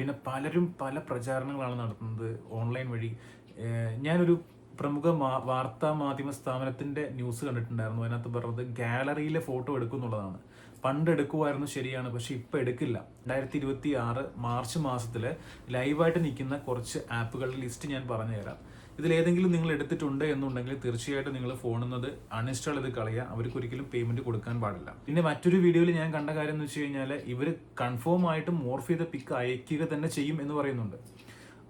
പിന്നെ പലരും പല പ്രചാരണങ്ങളാണ് നടത്തുന്നത് ഓൺലൈൻ വഴി. ഞാനൊരു പ്രമുഖ വാർത്താ മാധ്യമ സ്ഥാപനത്തിൻ്റെ ന്യൂസ് കണ്ടിട്ടുണ്ടായിരുന്നു. അതിനകത്ത് പറഞ്ഞത് ഗാലറിയിലെ ഫോട്ടോ എടുക്കുന്നുള്ളതാണ്. പണ്ട് എടുക്കുമായിരുന്നു, ശരിയാണ്, പക്ഷെ ഇപ്പം എടുക്കില്ല. 2026 മാർച്ച് മാസത്തിൽ ലൈവായിട്ട് നിൽക്കുന്ന കുറച്ച് ആപ്പുകളുടെ ലിസ്റ്റ് ഞാൻ പറഞ്ഞുതരാം. ഇതിലേതെങ്കിലും നിങ്ങൾ എടുത്തിട്ടുണ്ട് എന്നുണ്ടെങ്കിൽ തീർച്ചയായിട്ടും നിങ്ങൾ ഫോണിൽ അൺഇൻസ്റ്റാൾ ചെയ്ത് കളയുക. അവർക്ക് ഒരിക്കലും പേയ്മെന്റ് കൊടുക്കാൻ പാടില്ല. പിന്നെ മറ്റൊരു വീഡിയോയിൽ ഞാൻ കണ്ട കാര്യം എന്ന് വെച്ച് കഴിഞ്ഞാൽ ഇവർ കൺഫേം ആയിട്ട് മോർഫ് ചെയ്ത പിക്ക് അയക്കുക തന്നെ ചെയ്യും എന്ന് പറയുന്നുണ്ട്.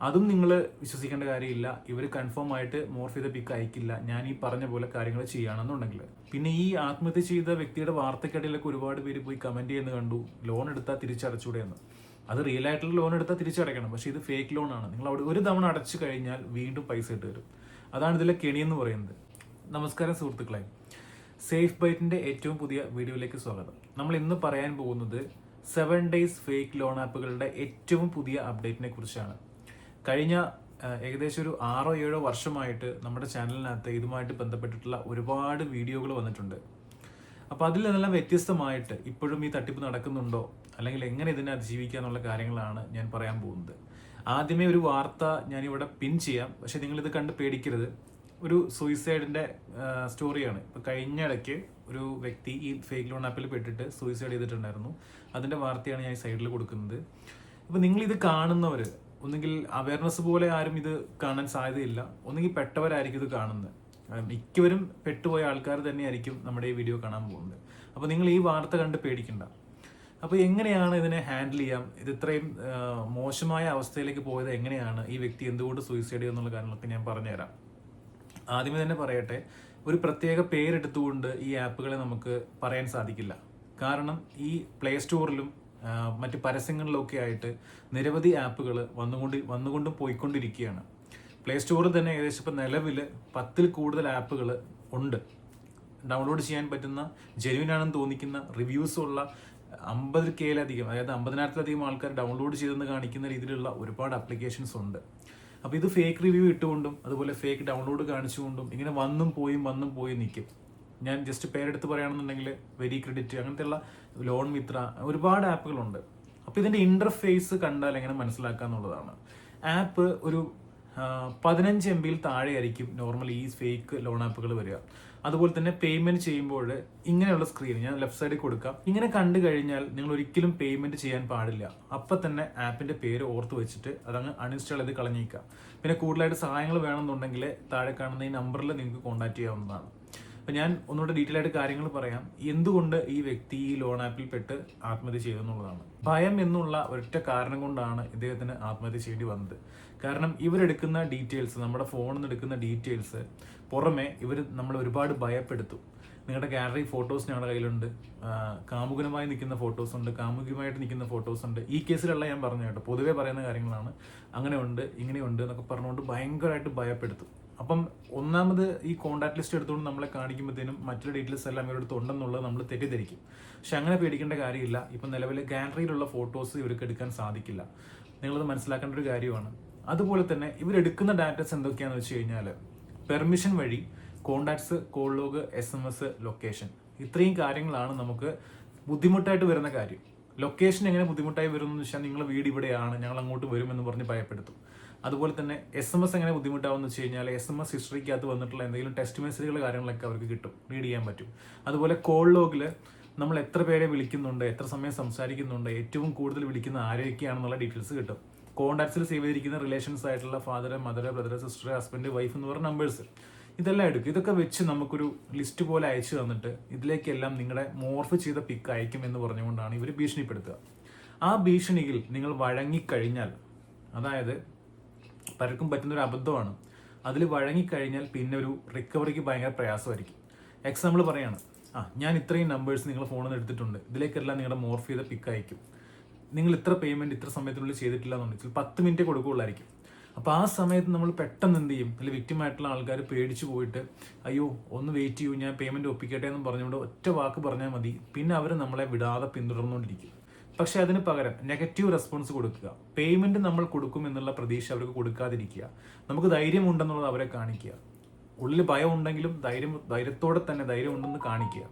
അതും നിങ്ങൾ വിശ്വസിക്കേണ്ട കാര്യമില്ല. ഇവർ കൺഫേം ആയിട്ട് മോർഫ് ചെയ്ത പിക്ക് അയക്കില്ല, ഞാൻ ഈ പറഞ്ഞ പോലെ കാര്യങ്ങൾ ചെയ്യുകയാണെന്നുണ്ടെങ്കിൽ. പിന്നെ ഈ ആത്മഹത്യ ചെയ്ത വ്യക്തിയുടെ വാർത്തക്കടിയിലൊക്കെ ഒരുപാട് പേര് പോയി കമന്റ് ചെയ്യുന്നത് കണ്ടു, ലോൺ എടുത്താൽ തിരിച്ചടച്ചൂടെ എന്ന്. അത് റിയൽ ആയിട്ടുള്ള ലോൺ എടുത്താൽ തിരിച്ചടയ്ക്കണം, പക്ഷേ ഇത് ഫേക്ക് ലോൺ ആണ്. നിങ്ങൾ അവിടെ ഒരു തവണ അടച്ചു കഴിഞ്ഞാൽ വീണ്ടും പൈസ ഇട്ട് തരും. അതാണ് ഇതിലെ കെണിയെന്ന് പറയുന്നത്. നമസ്കാരം സുഹൃത്തുക്കളെ, സേഫ് ബൈറ്റിന്റെ ഏറ്റവും പുതിയ വീഡിയോയിലേക്ക് സ്വാഗതം. നമ്മൾ ഇന്ന് പറയാൻ പോകുന്നത് 7 days ഫേക്ക് ലോൺ ആപ്പുകളുടെ ഏറ്റവും പുതിയ അപ്ഡേറ്റിനെ കുറിച്ചാണ്. കഴിഞ്ഞ ഏകദേശം ഒരു 6-7 വർഷമായിട്ട് നമ്മുടെ ചാനലിനകത്ത് ഇതുമായിട്ട് ബന്ധപ്പെട്ടിട്ടുള്ള ഒരുപാട് വീഡിയോകൾ വന്നിട്ടുണ്ട്. അപ്പോൾ അതിൽ നിന്നെല്ലാം വ്യത്യസ്തമായിട്ട് ഇപ്പോഴും ഈ തട്ടിപ്പ് നടക്കുന്നുണ്ടോ, അല്ലെങ്കിൽ എങ്ങനെ ഇതിനെ അതിജീവിക്കുക എന്നുള്ള കാര്യങ്ങളാണ് ഞാൻ പറയാൻ പോകുന്നത്. ആദ്യമേ ഒരു വാർത്ത ഞാനിവിടെ പിൻ ചെയ്യാം, പക്ഷെ നിങ്ങളിത് കണ്ട് പേടിക്കരുത്. ഒരു സൂയിസൈഡിൻ്റെ സ്റ്റോറിയാണ്. ഇപ്പോൾ കഴിഞ്ഞ ഇടയ്ക്ക് ഒരു വ്യക്തി ഈ ഫേക്ക് ലോൺ ആപ്പിൽ പെട്ടിട്ട് സൂയിസൈഡ് ചെയ്തിട്ടുണ്ടായിരുന്നു. അതിൻ്റെ വാർത്തയാണ് ഞാൻ ഈ സൈഡിൽ കൊടുക്കുന്നത്. അപ്പോൾ നിങ്ങളിത് കാണുന്നവർ ഒന്നുകിൽ അവയർനെസ് പോലെ ആരും ഇത് കാണാൻ സാധ്യതയില്ല, ഒന്നുകിൽ പെട്ടവരായിരിക്കും ഇത് കാണുന്നത്. മിക്കവരും പെട്ടുപോയ ആൾക്കാർ തന്നെയായിരിക്കും നമ്മുടെ ഈ വീഡിയോ കാണാൻ പോകുന്നത്. അപ്പോൾ നിങ്ങൾ ഈ വാർത്ത കണ്ട് പേടിക്കണ്ട. അപ്പോൾ എങ്ങനെയാണ് ഇതിനെ ഹാൻഡിൽ ചെയ്യാം, ഇത് ഇത്രയും മോശമായ അവസ്ഥയിലേക്ക് പോയത് എങ്ങനെയാണ്, ഈ വ്യക്തി എന്തുകൊണ്ട് സൂയിസൈഡ് ചെയ്യുന്നുള്ള കാര്യങ്ങളൊക്കെ ഞാൻ പറഞ്ഞുതരാം. ആദ്യമേ തന്നെ പറയട്ടെ, ഒരു പ്രത്യേക പേരെടുത്തുകൊണ്ട് ഈ ആപ്പുകളെ നമുക്ക് പറയാൻ സാധിക്കില്ല. കാരണം ഈ പ്ലേ സ്റ്റോറിലും മറ്റ് പരസ്യങ്ങളിലൊക്കെ ആയിട്ട് നിരവധി ആപ്പുകൾ വന്നുകൊണ്ടും പോയിക്കൊണ്ടിരിക്കുകയാണ്. പ്ലേ സ്റ്റോറിൽ തന്നെ ഏകദേശം ഇപ്പോൾ നിലവിൽ 10-ൽ കൂടുതൽ ആപ്പുകൾ ഉണ്ട്. ഡൗൺലോഡ് ചെയ്യാൻ പറ്റുന്ന, ജെന്യുവിനാണെന്ന് തോന്നിക്കുന്ന, റിവ്യൂസുള്ള 50K'ലധികം, അതായത് 50,000-ലധികം ആൾക്കാർ ഡൗൺലോഡ് ചെയ്തെന്ന് കാണിക്കുന്ന രീതിയിലുള്ള ഒരുപാട് ആപ്ലിക്കേഷൻസ് ഉണ്ട്. അപ്പോൾ ഇത് ഫേക്ക് റിവ്യൂ ഇട്ടുകൊണ്ടും അതുപോലെ ഫേക്ക് ഡൗൺലോഡ് കാണിച്ചുകൊണ്ടും ഇങ്ങനെ വന്നും പോയി നിൽക്കും. ഞാൻ ജസ്റ്റ് പേരെടുത്ത് പറയുകയാണെന്നുണ്ടെങ്കിൽ വെരി ക്രെഡിറ്റ്, അങ്ങനത്തെയുള്ള ലോൺ മിത്ര, ഒരുപാട് ആപ്പുകളുണ്ട്. അപ്പോൾ ഇതിൻ്റെ ഇൻ്റർഫേസ് കണ്ടാൽ എങ്ങനെ മനസ്സിലാക്കുക എന്നുള്ളതാണ്. ആപ്പ് ഒരു 15 MB താഴെയായിരിക്കും നോർമൽ ഈ ഫേക്ക് ലോൺ ആപ്പുകൾ വരിക. അതുപോലെ തന്നെ പേയ്മെന്റ് ചെയ്യുമ്പോൾ ഇങ്ങനെയുള്ള സ്ക്രീൻ ഞാൻ ലെഫ്റ്റ് സൈഡിൽ കൊടുക്കാം. ഇങ്ങനെ കണ്ടു കഴിഞ്ഞാൽ നിങ്ങൾ ഒരിക്കലും പേയ്മെന്റ് ചെയ്യാൻ പാടില്ല. അപ്പം തന്നെ ആപ്പിന്റെ പേര് ഓർത്ത് വെച്ചിട്ട് അതങ്ങ് അൺഇൻസ്റ്റാൾ ചെയ്ത് കളഞ്ഞേക്കാം. പിന്നെ കൂടുതലായിട്ട് സഹായങ്ങൾ വേണമെന്നുണ്ടെങ്കിൽ താഴെ കാണുന്ന ഈ നമ്പറിൽ നിങ്ങൾക്ക് കോൺടാക്ട് ചെയ്യാവുന്നതാണ്. അപ്പം ഞാൻ ഒന്നുകൂടെ ഡീറ്റെയിൽ ആയിട്ട് കാര്യങ്ങൾ പറയാം, എന്തുകൊണ്ട് ഈ വ്യക്തി ഈ ലോൺ ആപ്പിൽ പെട്ട് ആത്മഹത്യ ചെയ്തെന്നുള്ളതാണ്. ഭയം എന്നുള്ള ഒരൊറ്റ കാരണം കൊണ്ടാണ് ഇദ്ദേഹത്തിന് ആത്മഹത്യ ചെയ്യേണ്ടി വന്നത്. കാരണം ഇവരെടുക്കുന്ന ഡീറ്റെയിൽസ്, നമ്മുടെ ഫോണിൽ നിന്ന് എടുക്കുന്ന ഡീറ്റെയിൽസ് പുറമെ ഇവർ നമ്മൾ ഒരുപാട് ഭയപ്പെടുത്തും. നിങ്ങളുടെ ഗാലറി ഫോട്ടോസ് ഞങ്ങളുടെ കയ്യിലുണ്ട്, കാമുകനുമായി നിൽക്കുന്ന ഫോട്ടോസ് ഉണ്ട്, കാമുകിയുമായിട്ട് നിൽക്കുന്ന ഫോട്ടോസ് ഉണ്ട്. ഈ കേസിലുള്ള ഞാൻ പറഞ്ഞു കേട്ടോ, പൊതുവേ പറയുന്ന കാര്യങ്ങളാണ്. അങ്ങനെ ഉണ്ട്, ഇങ്ങനെയുണ്ട് എന്നൊക്കെ പറഞ്ഞുകൊണ്ട് ഭയങ്കരമായിട്ട് ഭയപ്പെടുത്തും. അപ്പം ഒന്നാമത് ഈ കോൺടാക്ട് ലിസ്റ്റ് എടുത്തുകൊണ്ട് നമ്മളെ കാണിക്കുമ്പോഴത്തേനും മറ്റൊരു ഡീറ്റെയിൽസ് എല്ലാം ഇവരുടെ ഉണ്ടെന്നുള്ളത് നമ്മൾ തെറ്റിദ്ധരിക്കും. പക്ഷെ അങ്ങനെ പേടിക്കേണ്ട കാര്യമില്ല. ഇപ്പം നിലവിൽ ഗാലറിയിലുള്ള ഫോട്ടോസ് ഇവർക്ക് എടുക്കാൻ സാധിക്കില്ല. നിങ്ങളത് മനസ്സിലാക്കേണ്ട ഒരു കാര്യമാണ്. അതുപോലെ തന്നെ ഇവരെടുക്കുന്ന ഡാറ്റാസ് എന്തൊക്കെയാണെന്ന് വെച്ച് കഴിഞ്ഞാൽ പെർമിഷൻ വഴി contacts, call log, SMS, location, ഇത്രയും കാര്യങ്ങളാണ് നമുക്ക് ബുദ്ധിമുട്ടായിട്ട് വരുന്ന കാര്യം. ലൊക്കേഷൻ എങ്ങനെ ബുദ്ധിമുട്ടായി വരുമെന്ന് വെച്ചാൽ നിങ്ങളുടെ വീട് ഇവിടെയാണ്, ഞങ്ങൾ അങ്ങോട്ട് വരുമെന്ന് പറഞ്ഞ് ഭയപ്പെടുത്തും. അതുപോലെ തന്നെ SMS എങ്ങനെ ബുദ്ധിമുട്ടാവുമെന്ന് വെച്ച് കഴിഞ്ഞാൽ SMS ഹിസ്റ്ററിക്കകത്ത് വന്നിട്ടുള്ള എന്തെങ്കിലും ടെക്സ്റ്റ് മെസ്സേജുകൾ കാര്യങ്ങളൊക്കെ അവർക്ക് കിട്ടും, റീഡ് ചെയ്യാൻ പറ്റും. അതുപോലെ കോൾ ലോഗിൽ നമ്മൾ എത്ര പേരെ വിളിക്കുന്നുണ്ട്, എത്ര സമയം സംസാരിക്കുന്നുണ്ട്, ഏറ്റവും കൂടുതൽ വിളിക്കുന്ന ആരൊക്കെയാണെന്നുള്ള ഡീറ്റെയിൽസ് കിട്ടും. കോൺടാക്ട്സിൽ സേവ് ചെയ്തിരിക്കുന്ന റിലേഷൻസ് ആയിട്ടുള്ള father, mother, brother, sister, husband, wife എന്ന് പറഞ്ഞ നമ്പേഴ്സ്, ഇതെല്ലാം എടുക്കും. ഇതൊക്കെ വെച്ച് നമുക്കൊരു ലിസ്റ്റ് പോലെ അയച്ചു തന്നിട്ട് ഇതിലേക്കെല്ലാം നിങ്ങളുടെ മോർഫ് ചെയ്ത പിക്ക് അയക്കും എന്ന് പറഞ്ഞുകൊണ്ടാണ് ഇവർ ഭീഷണിപ്പെടുത്തുക. ആ ഭീഷണിയിൽ നിങ്ങൾ വഴങ്ങിക്കഴിഞ്ഞാൽ, അതായത് പലർക്കും പറ്റുന്നൊരു അബദ്ധമാണ്, അതിൽ വഴങ്ങിക്കഴിഞ്ഞാൽ പിന്നെ ഒരു റിക്കവറിക്ക് ഭയങ്കര പ്രയാസമായിരിക്കും. എക്സാമ്പിൾ പറയാണ്, ഞാൻ ഇത്രയും നമ്പേഴ്സ് നിങ്ങൾ ഫോണിൽ നിന്ന് എടുത്തിട്ടുണ്ട്, ഇതിലേക്കെല്ലാം നിങ്ങളുടെ മോർഫ് ചെയ്ത പിക്ക് അയക്കും, നിങ്ങൾ ഇത്ര പേയ്മെൻറ്റ് ഇത്ര സമയത്തിനുള്ളിൽ ചെയ്തിട്ടില്ല എന്നുണ്ടെങ്കിൽ 10 മിനിറ്റ് കൊടുക്കുകയുള്ളായിരിക്കും. അപ്പോൾ ആ സമയത്ത് നമ്മൾ പെട്ടെന്ന് എന്ത് ചെയ്യും, അല്ലെങ്കിൽ വിക്റ്റിമായിട്ടുള്ള ആൾക്കാർ പേടിച്ച് പോയിട്ട് അയ്യോ ഒന്ന് വെയിറ്റ് ചെയ്യൂ, ഞാൻ പേയ്മെൻറ്റ് ഒപ്പിക്കട്ടെ എന്ന് പറഞ്ഞുകൊണ്ട് ഒറ്റ വാക്ക് പറഞ്ഞാൽ മതി. പിന്നെ അവർ നമ്മളെ വിടാതെ പിന്തുടർന്നുകൊണ്ടിരിക്കും. പക്ഷെ അതിന് പകരം നെഗറ്റീവ് റെസ്പോൺസ് കൊടുക്കുക, പേയ്മെന്റ് നമ്മൾ കൊടുക്കും എന്നുള്ള പ്രതീക്ഷ അവർക്ക് കൊടുക്കാതിരിക്കുക, നമുക്ക് ധൈര്യമുണ്ടെന്നുള്ളത് അവരെ കാണിക്കുക, ഉള്ളിൽ ഭയം ഉണ്ടെങ്കിലും ധൈര്യത്തോടെ തന്നെ ധൈര്യം ഉണ്ടെന്ന് കാണിക്കുക.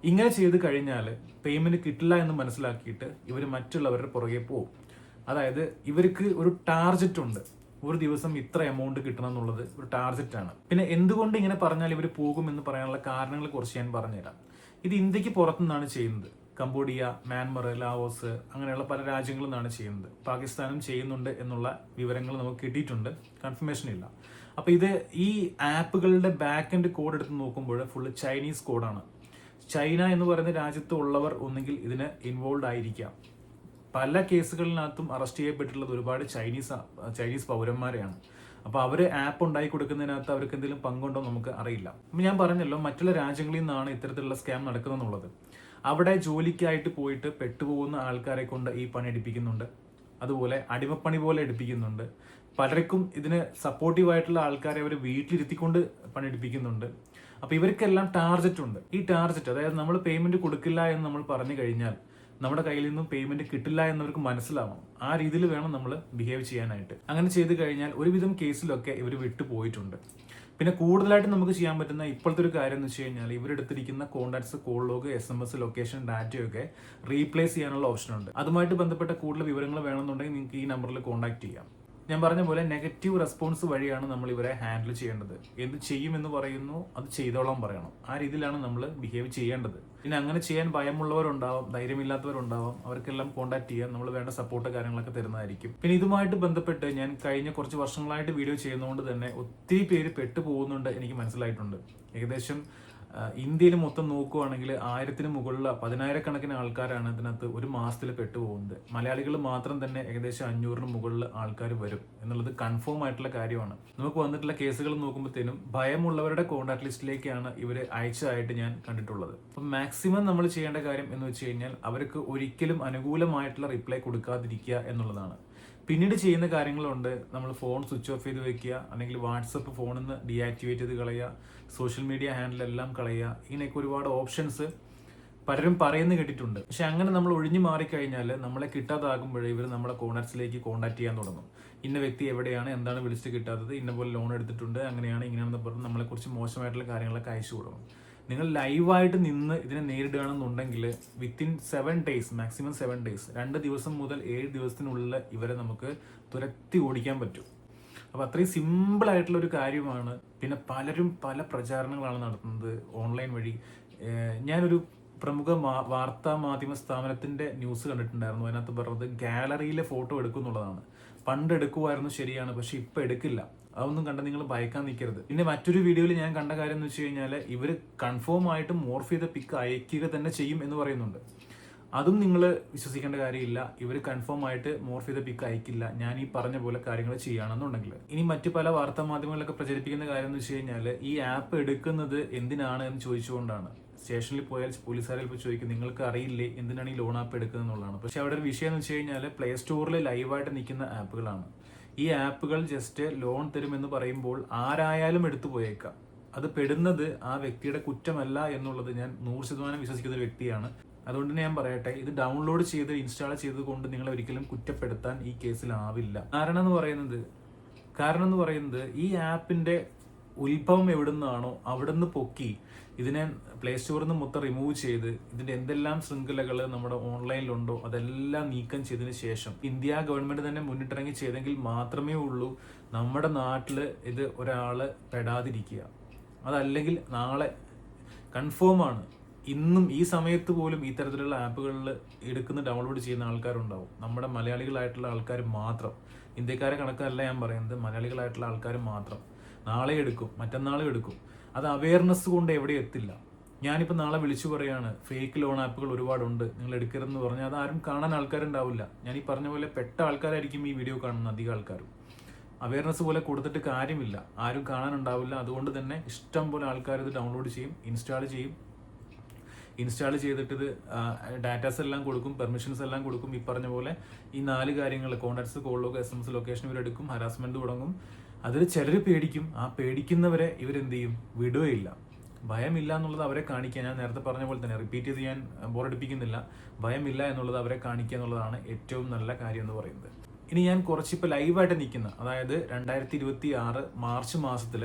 ഇങ്ങനെ ചെയ്ത് കഴിഞ്ഞാൽ പേയ്മെന്റ് കിട്ടില്ല എന്ന് മനസ്സിലാക്കിയിട്ട് ഇവർ മറ്റുള്ളവരുടെ പുറകെ പോകും. അതായത് ഇവർക്ക് ഒരു ടാർജറ്റ് ഉണ്ട്, ഒരു ദിവസം ഇത്ര എമൗണ്ട് കിട്ടണം എന്നുള്ളത് ഒരു ടാർജറ്റാണ്. പിന്നെ എന്തുകൊണ്ട് ഇങ്ങനെ പറഞ്ഞാൽ ഇവർ പോകുമെന്ന് പറയാനുള്ള കാരണങ്ങളെ കുറിച്ച് ഞാൻ പറഞ്ഞുതരാം. ഇത് ഇന്ത്യക്ക് പുറത്തുനിന്നാണ് ചെയ്യുന്നത്. കംബോഡിയ, മ്യാൻമർ, ലാവോസ് അങ്ങനെയുള്ള പല രാജ്യങ്ങളിൽ നിന്നാണ് ചെയ്യുന്നത്. പാകിസ്ഥാനും ചെയ്യുന്നുണ്ട് എന്നുള്ള വിവരങ്ങൾ നമുക്ക് കിട്ടിയിട്ടുണ്ട്, കൺഫർമേഷൻ ഇല്ല. അപ്പോൾ ഇത് ഈ ആപ്പുകളുടെ ബാക്ക് എൻഡ് കോഡ് എടുത്ത് നോക്കുമ്പോൾ ഫുള്ള് ചൈനീസ് കോഡാണ്. ചൈന എന്ന് പറയുന്ന രാജ്യത്ത് ഉള്ളവർ ഒന്നെങ്കിൽ ഇതിന് ഇൻവോൾവ് ആയിരിക്കാം. പല കേസുകളിനകത്തും അറസ്റ്റ് ചെയ്യപ്പെട്ടിട്ടുള്ളത് ഒരുപാട് ചൈനീസ് പൗരന്മാരെയാണ്. അപ്പോൾ അവർ ആപ്പ് ഉണ്ടാക്കി കൊടുക്കുന്നതിനകത്ത് അവർക്ക് എന്തെങ്കിലും പങ്കുണ്ടോ നമുക്ക് അറിയില്ല. അപ്പം ഞാൻ പറഞ്ഞല്ലോ, മറ്റുള്ള രാജ്യങ്ങളിൽ നിന്നാണ് ഇത്തരത്തിലുള്ള സ്കാം നടക്കുന്നതെന്നുള്ളത്. അവിടെ ജോലിക്കായിട്ട് പോയിട്ട് പെട്ടുപോകുന്ന ആൾക്കാരെ കൊണ്ട് ഈ പണി എടുപ്പിക്കുന്നുണ്ട്. അതുപോലെ അടിമപ്പണി പോലെ എടുപ്പിക്കുന്നുണ്ട്. പലർക്കും ഇതിന് സപ്പോർട്ടീവായിട്ടുള്ള ആൾക്കാരെ അവർ വീട്ടിലിരുത്തിക്കൊണ്ട് പണിയെടുപ്പിക്കുന്നുണ്ട്. അപ്പോൾ ഇവർക്കെല്ലാം ടാർജറ്റ് ഉണ്ട്. ഈ ടാർജറ്റ്, അതായത് നമ്മൾ പേയ്മെന്റ് കൊടുക്കില്ല എന്ന് നമ്മൾ പറഞ്ഞു കഴിഞ്ഞാൽ നമ്മുടെ കയ്യിൽ നിന്നും പേയ്മെന്റ് കിട്ടില്ല എന്നവർക്ക് മനസ്സിലാവണം. ആ രീതിയിൽ വേണം നമ്മൾ ബിഹേവ് ചെയ്യാനായിട്ട്. അങ്ങനെ ചെയ്ത് കഴിഞ്ഞാൽ ഒരുവിധം കേസിലൊക്കെ ഇവർ വിട്ടു പോയിട്ടുണ്ട്. പിന്നെ കൂടുതലായിട്ട് നമുക്ക് ചെയ്യാൻ പറ്റുന്ന ഇപ്പോഴത്തെ ഒരു കാര്യം എന്ന് വെച്ച് കഴിഞ്ഞാൽ ഇവരെടുത്തിരിക്കുന്ന contacts, call log, SMS, location, ഡാറ്റയൊക്കെ റീപ്ലേസ് ചെയ്യാനുള്ള ഓപ്ഷൻ ഉണ്ട്. അതുമായിട്ട് ബന്ധപ്പെട്ട കൂടുതൽ വിവരങ്ങൾ വേണമെന്നുണ്ടെങ്കിൽ നിങ്ങൾക്ക് ഈ നമ്പറിൽ കോൺടാക്ട് ചെയ്യാം. ഞാൻ പറഞ്ഞ പോലെ നെഗറ്റീവ് റെസ്പോൺസ് വഴിയാണ് നമ്മൾ ഇവരെ ഹാൻഡിൽ ചെയ്യേണ്ടത്. എന്ത് ചെയ്യുമെന്ന് പറയുന്നു അത് ചെയ്തോളാൻ പറയണം. ആ രീതിയിലാണ് നമ്മൾ ബിഹേവ് ചെയ്യേണ്ടത്. പിന്നെ അങ്ങനെ ചെയ്യാൻ ഭയമുള്ളവരുണ്ടാവാം, ധൈര്യമില്ലാത്തവരുണ്ടാവാം. അവർക്കെല്ലാം കോൺടാക്ട് ചെയ്യാൻ നമ്മൾ വേണ്ട സപ്പോർട്ട് കാര്യങ്ങളൊക്കെ തരുന്നതായിരിക്കും. പിന്നെ ഇതുമായിട്ട് ബന്ധപ്പെട്ട് ഞാൻ കഴിഞ്ഞ കുറച്ച് വർഷങ്ങളായിട്ട് വീഡിയോ ചെയ്യുന്നതുകൊണ്ട് തന്നെ ഒത്തിരി പേര് പെട്ടുപോകുന്നുണ്ട് എനിക്ക് മനസ്സിലായിട്ടുണ്ട്. ഏകദേശം ഇന്ത്യയിൽ മൊത്തം നോക്കുകയാണെങ്കിൽ 1000-ന് മുകളിൽ 10,000-കണക്കിന് ആൾക്കാരാണ് ഇതിനകത്ത് ഒരു മാസത്തിൽ പെട്ടുപോകുന്നത്. മലയാളികൾ മാത്രം തന്നെ ഏകദേശം 500-ന് മുകളിൽ ആൾക്കാർ വരും എന്നുള്ളത് കൺഫേം ആയിട്ടുള്ള കാര്യമാണ്. നമുക്ക് വന്നിട്ടുള്ള കേസുകൾ നോക്കുമ്പോഴത്തേനും ഭയമുള്ളവരുടെ കോൺടാക്ട് ലിസ്റ്റിലേക്കാണ് ഇവർ അയച്ചതായിട്ട് ഞാൻ കണ്ടിട്ടുള്ളത്. അപ്പം മാക്സിമം നമ്മൾ ചെയ്യേണ്ട കാര്യം എന്ന് വെച്ച് കഴിഞ്ഞാൽ അവർക്ക് ഒരിക്കലും അനുകൂലമായിട്ടുള്ള റിപ്ലൈ കൊടുക്കാതിരിക്കുക എന്നുള്ളതാണ്. പിന്നീട് ചെയ്യുന്ന കാര്യങ്ങളുണ്ട്. നമ്മൾ ഫോൺ സ്വിച്ച് ഓഫ് ചെയ്ത് വെക്കുക, അല്ലെങ്കിൽ വാട്സപ്പ് ഫോണിൽ നിന്ന് ഡീആക്ടിവേറ്റ് ചെയ്ത് കളയുക, സോഷ്യൽ മീഡിയ ഹാൻഡിലെല്ലാം കളയുക. ഇങ്ങനെയൊക്കെ ഒരുപാട് ഓപ്ഷൻസ് പലരും പറയുന്നത് കേട്ടിട്ടുണ്ട്. പക്ഷെ അങ്ങനെ നമ്മൾ ഒഴിഞ്ഞു മാറിക്കഴിഞ്ഞാൽ നമ്മളെ കിട്ടാതാകുമ്പോഴേ ഇവർ നമ്മുടെ കോൺടാക്ട്സിലേക്ക് കോൺടാക്ട് ചെയ്യാൻ തുടങ്ങും. ഇന്ന വ്യക്തി എവിടെയാണ്, എന്താണ് വിളിച്ചിട്ട് കിട്ടാത്തത്, ഇന്ന പോലെ ലോൺ എടുത്തിട്ടുണ്ട്, അങ്ങനെയാണ് ഇങ്ങനെയാണെന്ന് പറഞ്ഞ് നമ്മളെക്കുറിച്ച് മോശമായിട്ടുള്ള കാര്യങ്ങളൊക്കെ അയച്ചു കൊടുക്കും. നിങ്ങൾ ലൈവായിട്ട് നിന്ന് ഇതിനെ നേരിടുകയാണെന്നുണ്ടെങ്കിൽ വിത്തിൻ 7 days, മാക്സിമം 7 days, 2 ദിവസം മുതൽ 7 ദിവസത്തിനുള്ളിൽ ഇവരെ നമുക്ക് തുരത്തി ഓടിക്കാൻ പറ്റും. അപ്പോൾ അത്രയും സിമ്പിൾ ആയിട്ടുള്ള ഒരു കാര്യമാണ്. പിന്നെ പലരും പല പ്രചാരണങ്ങളാണ് നടത്തുന്നത് ഓൺലൈൻ വഴി. ഞാനൊരു പ്രമുഖ വാർത്താ മാധ്യമ സ്ഥാപനത്തിന്റെ ന്യൂസ് കണ്ടിട്ടുണ്ടായിരുന്നു. അതിനകത്ത് പറഞ്ഞത് ഗാലറിയിലെ ഫോട്ടോ എടുക്കുന്നുള്ളതാണ്. പണ്ട് എടുക്കുമായിരുന്നു, ശരിയാണ്, പക്ഷെ ഇപ്പം എടുക്കില്ല. അതൊന്നും കണ്ട് നിങ്ങൾ ഭയക്കാൻ നിൽക്കരുത്. പിന്നെ മറ്റൊരു വീഡിയോയിൽ ഞാൻ കണ്ട കാര്യം എന്ന് വെച്ച് കഴിഞ്ഞാൽ ഇവർ കൺഫേം ആയിട്ട് മോർഫ് ചെയ്ത പിക്ക് അയക്കുക തന്നെ ചെയ്യും എന്ന് പറയുന്നുണ്ട്. അതും നിങ്ങൾ വിശ്വസിക്കേണ്ട കാര്യമില്ല. ഇവർ കൺഫേം ആയിട്ട് മോർഫ് ചെയ്ത പിക്ക് അയക്കില്ല, ഞാൻ ഈ പറഞ്ഞ പോലെ കാര്യങ്ങൾ ചെയ്യുകയാണെന്നുണ്ടെങ്കിൽ. ഇനി മറ്റു പല വാർത്താ മാധ്യമങ്ങളിലൊക്കെ പ്രചരിപ്പിക്കുന്ന കാര്യം എന്ന് വെച്ച് കഴിഞ്ഞാൽ ഈ ആപ്പ് എടുക്കുന്നത് എന്തിനാണ് എന്ന് ചോദിച്ചുകൊണ്ടാണ്. സ്റ്റേഷനിൽ പോയാൽ പോലീസുകാരെ ഇപ്പോൾ ചോദിക്കും, നിങ്ങൾക്ക് അറിയില്ലേ എന്തിനാണ് ഈ ലോൺ ആപ്പ് എടുക്കുന്നത് എന്നുള്ളതാണ്. പക്ഷെ അവിടെ ഒരു വിഷയം എന്ന് വെച്ച് കഴിഞ്ഞാൽ പ്ലേ സ്റ്റോറിൽ ലൈവായിട്ട് നിൽക്കുന്ന ആപ്പുകളാണ്. ഈ ആപ്പുകൾ ജസ്റ്റ് ലോൺ തരുമെന്ന് പറയുമ്പോൾ ആരായാലും എടുത്തു പോയേക്കാം. അത് പെടുന്നത് ആ വ്യക്തിയുടെ കുറ്റമല്ല എന്നുള്ളത് ഞാൻ 100% വിശ്വസിക്കുന്ന ഒരു വ്യക്തിയാണ്. അതുകൊണ്ട് തന്നെ ഞാൻ പറയട്ടെ, ഇത് ഡൗൺലോഡ് ചെയ്ത് ഇൻസ്റ്റാൾ ചെയ്തത് കൊണ്ട് നിങ്ങളെ ഒരിക്കലും കുറ്റപ്പെടുത്താൻ ഈ കേസിലാവില്ല. കാരണം എന്ന് പറയുന്നത് ഈ ആപ്പിന്റെ ഉത്ഭവം എവിടുന്നാണോ അവിടുന്ന് പൊക്കി ഇതിനെ പ്ലേ സ്റ്റോറിൽ നിന്ന് മൊത്തം റിമൂവ് ചെയ്ത് ഇതിന്റെ എന്തെല്ലാം ശൃംഖലകൾ നമ്മുടെ ഓൺലൈനിലുണ്ടോ അതെല്ലാം നീക്കം ചെയ്തതിന് ശേഷം ഇന്ത്യ ഗവൺമെന്റ് തന്നെ മുന്നിട്ടിറങ്ങി ചെയ്തെങ്കിൽ മാത്രമേ ഉള്ളൂ നമ്മുടെ നാട്ടിൽ ഇത് ഒരാള് പെടാതിരിക്കുക. അതല്ലെങ്കിൽ നാളെ കൺഫേം ആണ്, ഇന്നും ഈ സമയത്ത് പോലും ഈ തരത്തിലുള്ള ആപ്പുകളിൽ എടുക്കുന്ന ഡൗൺലോഡ് ചെയ്യുന്ന ആൾക്കാരുണ്ടാവും. നമ്മുടെ മലയാളികളായിട്ടുള്ള ആൾക്കാർ മാത്രം, ഇന്ത്യക്കാരെ കണക്കല്ല ഞാൻ പറയുന്നത്, മലയാളികളായിട്ടുള്ള ആൾക്കാർ മാത്രം നാളെ എടുക്കും, മറ്റന്നാളും എടുക്കും. അത് അവയർനെസ് കൊണ്ട് എവിടെ എത്തില്ല. ഞാനിപ്പോൾ നാളെ വിളിച്ചു പറയാണ് ഫേക്ക് ലോൺ ആപ്പുകൾ ഒരുപാടുണ്ട്, നിങ്ങൾ എടുക്കരുതെന്ന് പറഞ്ഞാൽ അത് ആരും കാണാൻ ആൾക്കാരുണ്ടാവില്ല. ഞാൻ ഈ പറഞ്ഞ പോലെ പെട്ട ആൾക്കാരായിരിക്കും ഈ വീഡിയോ കാണുന്ന അധികം ആൾക്കാരും. അവയർനെസ് പോലെ കൊടുത്തിട്ട് കാര്യമില്ല, ആരും കാണാനുണ്ടാവില്ല. അതുകൊണ്ട് തന്നെ ഇഷ്ടം പോലെ ആൾക്കാർ ഇത് ഡൗൺലോഡ് ചെയ്യും, ഇൻസ്റ്റാൾ ചെയ്തിട്ട് ഇത് ഡാറ്റാസ് എല്ലാം കൊടുക്കും, പെർമിഷൻസ് എല്ലാം കൊടുക്കും. ഈ പറഞ്ഞ പോലെ ഈ 4 കാര്യങ്ങൾ contacts, call log, SMS, location ഇവരെടുക്കും, ഹരാസ്മെന്റ് തുടങ്ങും. അതിൽ ചിലർ പേടിക്കും. ആ പേടിക്കുന്നവരെ ഇവരെന്ത് ചെയ്യും? വിടുകയില്ല. ഭയമില്ല എന്നുള്ളത് അവരെ കാണിക്കുക. ഞാൻ നേരത്തെ പറഞ്ഞ പോലെ തന്നെ റിപ്പീറ്റ് ചെയ്ത് ഞാൻ ബോറടിപ്പിക്കുന്നില്ല. ഭയമില്ല എന്നുള്ളത് അവരെ കാണിക്കുക എന്നുള്ളതാണ് ഏറ്റവും നല്ല കാര്യം എന്ന് പറയുന്നത്. ഇനി ഞാൻ കുറച്ചിപ്പോൾ ലൈവായിട്ട് നിൽക്കുന്ന, അതായത് 2026 മാർച്ച് മാസത്തിൽ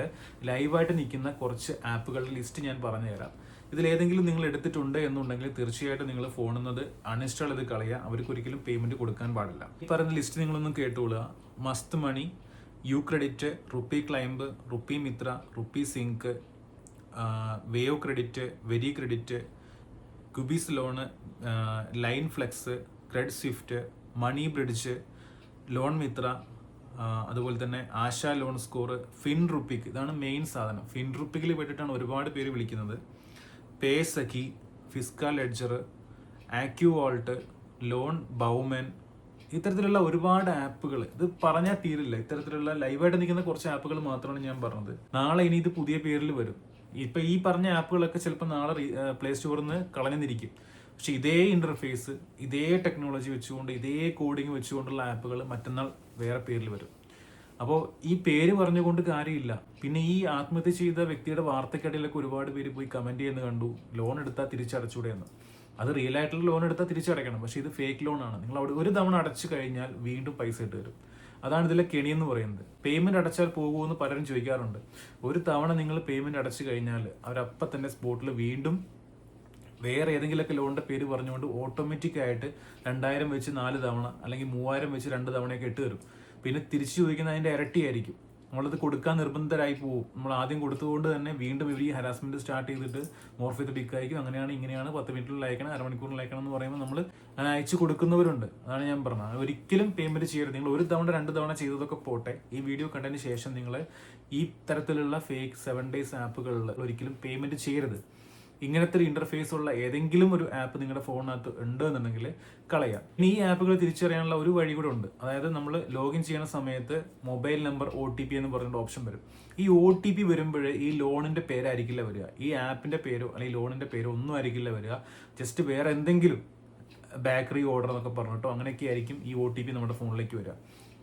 ലൈവായിട്ട് നിൽക്കുന്ന കുറച്ച് ആപ്പുകളുടെ ലിസ്റ്റ് ഞാൻ പറഞ്ഞു തരാം. ഇതിലേതെങ്കിലും നിങ്ങൾ എടുത്തിട്ടുണ്ട് എന്നുണ്ടെങ്കിൽ തീർച്ചയായിട്ടും നിങ്ങൾ ഫോണിൽ നിന്ന് അൺഇൻസ്റ്റാൾ ചെയ്ത് കളയുക. അവർക്ക് ഒരിക്കലും പേയ്മെന്റ് കൊടുക്കാൻ പാടില്ല. ഈ പറയുന്ന ലിസ്റ്റ് നിങ്ങളൊന്നും കേട്ടുകൊള്ളുക. Mast money, U credit, rupee climb, rupee Mitra, rupee sync, wave credit, very credit, കുബീസ് loan, line flex, cred swift, money bridge, loan Mitra, അതുപോലെ തന്നെ ആശ ലോൺ സ്കോർ, ഫിൻ റുപ്പിക്ക്. ഇതാണ് മെയിൻ സാധനം. ഫിൻ റുപ്പിക്കിൽ പെട്ടിട്ടാണ് ഒരുപാട് പേര് വിളിക്കുന്നത്. പേ സഖി, ഫിസ്ക ലെഡ്ജർ, ആക്യു വാൾട്ട്, ലോൺ ബൗമൻ, ഇത്തരത്തിലുള്ള ഒരുപാട് ആപ്പുകൾ. ഇത് പറഞ്ഞാൽ തീരില്ല. ഇത്തരത്തിലുള്ള ലൈവായിട്ട് നിൽക്കുന്ന കുറച്ച് ആപ്പുകൾ മാത്രമാണ് ഞാൻ പറഞ്ഞത്. നാളെ ഇനി ഇത് പുതിയ പേരിൽ വരും. ഇപ്പൊ ഈ പറഞ്ഞ ആപ്പുകളൊക്കെ ചിലപ്പോൾ നാളെ പ്ലേ സ്റ്റോറിൽ നിന്ന് കളഞ്ഞിരിക്കും. പക്ഷെ ഇതേ ഇന്റർഫേസ്, ഇതേ ടെക്നോളജി വെച്ചുകൊണ്ട്, ഇതേ കോഡിങ് വെച്ചുകൊണ്ടുള്ള ആപ്പുകൾ മറ്റന്നാൾ വേറെ പേരിൽ വരും. അപ്പോൾ ഈ പേര് പറഞ്ഞുകൊണ്ട് കാര്യമില്ല. പിന്നെ ഈ ആത്മഹത്യ ചെയ്ത വ്യക്തിയുടെ വാർത്തക്കിടയിലൊക്കെ ഒരുപാട് പേര് പോയി കമന്റ് ചെയ്യുന്ന കണ്ടു, ലോൺ എടുത്താൽ തിരിച്ചടച്ചൂടെ എന്ന്. അത് റിയൽ ആയിട്ടുള്ള ലോൺ എടുത്താൽ തിരിച്ചടയ്ക്കണം. പക്ഷെ ഇത് ഫേക്ക് ലോൺ ആണ്. നിങ്ങൾ അവിടെ ഒരു തവണ അടച്ചു കഴിഞ്ഞാൽ വീണ്ടും പൈസ ഇട്ട് തരും. അതാണ് ഇതിലെ കെണിയെന്ന് പറയുന്നത്. പേയ്മെന്റ് അടച്ചാൽ പോകുമെന്ന് പലരും ചോദിക്കാറുണ്ട്. ഒരു തവണ നിങ്ങൾ പേയ്മെന്റ് അടച്ചു കഴിഞ്ഞാൽ അവരപ്പം തന്നെ സ്പോട്ടിൽ വീണ്ടും വേറെ ഏതെങ്കിലുമൊക്കെ ലോണിന്റെ പേര് പറഞ്ഞുകൊണ്ട് ഓട്ടോമാറ്റിക് ആയിട്ട് 2000 വെച്ച് 4 തവണ അല്ലെങ്കിൽ 3000 വെച്ച് 2 തവണയൊക്കെ ഇട്ട് തരും. പിന്നെ തിരിച്ചു ചോദിക്കുന്ന അതിന്റെ ഇരട്ടിയായിരിക്കും. നമ്മളത് കൊടുക്കാൻ നിർബന്ധരായി പോകും. നമ്മൾ ആദ്യം കൊടുത്തുകൊണ്ട് തന്നെ വീണ്ടും ഇവർ ഈ ഹരാസ്മെന്റ് സ്റ്റാർട്ട് ചെയ്തിട്ട് മോർഫിത്ത് പിക്ക് അയക്കും. അങ്ങനെയാണ് ഇങ്ങനെയാണ് 10 മിനിറ്റിൽ അയക്കണം, അരമണിക്കൂറിൽ അയക്കണം എന്ന് പറയുമ്പോൾ നമ്മൾ അങ്ങനെ അയച്ചു കൊടുക്കുന്നവരുണ്ട്. അതാണ് ഞാൻ പറഞ്ഞത്. ഒരിക്കലും പേയ്മെന്റ് ചെയ്യരുത്. നിങ്ങൾ ഒരു തവണ 2 തവണ ചെയ്തതൊക്കെ പോട്ടെ. ഈ വീഡിയോ കണ്ടതിന് ശേഷം നിങ്ങൾ ഈ തരത്തിലുള്ള ഫേക്ക് 7 days ആപ്പുകളിൽ ഒരിക്കലും പേയ്മെന്റ് ചെയ്യരുത്. ഇങ്ങനത്തെ ഒരു ഇന്റർഫേസ് ഉള്ള ഏതെങ്കിലും ഒരു ആപ്പ് നിങ്ങളുടെ ഫോണിനകത്ത് ഉണ്ട് എന്നുണ്ടെങ്കിൽ കളയാം. ഇനി ഈ ആപ്പുകൾ തിരിച്ചറിയാനുള്ള ഒരു വഴി കൂടെ ഉണ്ട്. അതായത് നമ്മൾ ലോഗിൻ ചെയ്യുന്ന സമയത്ത് മൊബൈൽ നമ്പർ OTP എന്ന് പറഞ്ഞിട്ട് ഓപ്ഷൻ വരും. ഈ OTP വരുമ്പോഴേ ഈ ലോണിന്റെ പേരായിരിക്കില്ല വരിക, ഈ ആപ്പിന്റെ പേരോ അല്ലെങ്കിൽ ലോണിന്റെ പേരോ ഒന്നും ആയിരിക്കില്ല വരിക. ജസ്റ്റ് വേറെ എന്തെങ്കിലും ബേക്കറി ഓർഡർ എന്നൊക്കെ പറഞ്ഞിട്ടോ അങ്ങനെയൊക്കെ ആയിരിക്കും ഈ OTP നമ്മുടെ ഫോണിലേക്ക് വരിക.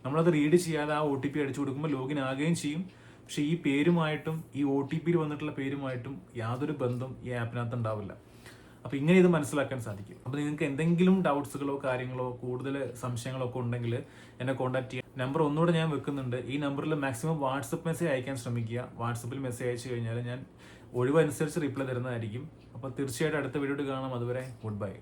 നമ്മളത് റീഡ് ചെയ്യാതെ ആ OTP അടിച്ചു കൊടുക്കുമ്പോൾ ലോഗിൻ ആകുകയും ചെയ്യും. പക്ഷെ ഈ പേരുമായിട്ടും ഈ OTPയിൽ വന്നിട്ടുള്ള പേരുമായിട്ടും യാതൊരു ബന്ധം ഈ ആപ്പിനകത്ത് ഉണ്ടാവില്ല. അപ്പോൾ ഇങ്ങനെ ഇത് മനസ്സിലാക്കാൻ സാധിക്കും. അപ്പോൾ നിങ്ങൾക്ക് എന്തെങ്കിലും ഡൗട്ട്സുകളോ കാര്യങ്ങളോ കൂടുതൽ സംശയങ്ങളോ ഒക്കെ ഉണ്ടെങ്കിൽ എന്നെ കോൺടാക്ട് ചെയ്യാം. നമ്പർ ഒന്നുകൂടെ ഞാൻ വെക്കുന്നുണ്ട്. ഈ നമ്പറിൽ മാക്സിമം വാട്സപ്പ് മെസ്സേജ് അയക്കാൻ ശ്രമിക്കുക. വാട്സപ്പിൽ മെസ്സേജ് അയച്ചു കഴിഞ്ഞാൽ ഞാൻ ഒഴിവനുസരിച്ച് റിപ്ലൈ തരുന്നതായിരിക്കും. അപ്പോൾ തീർച്ചയായിട്ടും അടുത്ത വീഡിയോയിൽ കാണാം. അതുവരെ ഗുഡ് ബൈ.